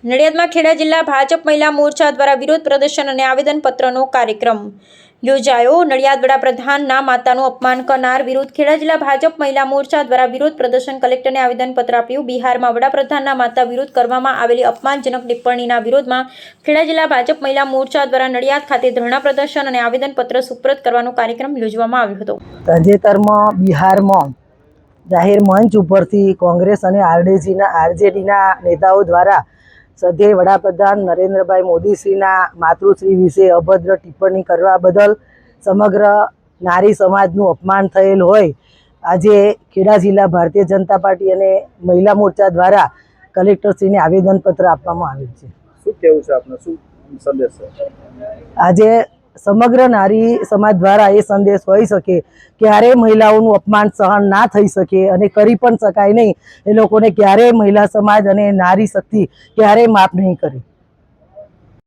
નડિયાદમાં ખેડા જિલ્લા ભાજપ મહિલા મોરચા દ્વારા વિરોધ પ્રદર્શન અને આવેદનપત્રનો કાર્યક્રમ યોજાયો। નડિયાદ વડાપ્રધાનના માતાનું અપમાન કરનાર વિરુદ્ધ ખેડા જિલ્લા ભાજપ મહિલા મોરચા દ્વારા વિરોધ પ્રદર્શન કલેક્ટરને આવેદનપત્ર આપ્યું। બિહારમાં વડાપ્રધાનના માતા વિરુદ્ધ કરવામાં આવેલી અપમાનજનક ટિપ્પણીના વિરોધમાં ખેડા જિલ્લા ભાજપ મહિલા મોરચા દ્વારા નડિયાદ ખાતે ધરણા પ્રદર્શન અને આવેદનપત્ર સુપ્રત કરવાનો કાર્યક્રમ યોજવામાં આવ્યો હતો। તાજેતરમાં બિહારમાં જાહેર મંચ ઉપરથી કોંગ્રેસ અને આરજેડીના નેતાઓ દ્વારા સધે વડાપ્રધાન નરેન્દ્રભાઈ મોદીશ્રીના માતૃશ્રી વિશે અભદ્ર ટિપ્પણી કરવા બદલ સમગ્ર નારી સમાજનું અપમાન થયેલ હોય આજે ખેડા જિલ્લા ભારતીય જનતા પાર્ટી અને મહિલા મોરચા દ્વારા કલેક્ટરશ્રીને આવેદનપત્ર આપવામાં આવેલ છે। શું કહેવું છે આપનો, શું સંદેશ છે? આજે સમગ્ર નારી સમાજ દ્વારા એ સંદેશ હોઈ શકે ક્યારેય મહિલાઓનું અપમાન સહન ના થઈ શકે અને કરી પણ શકાય નહીં। એ લોકોને ક્યારેય મહિલા સમાજ અને નારી શક્તિ ક્યારેય માફ નહીં કરે।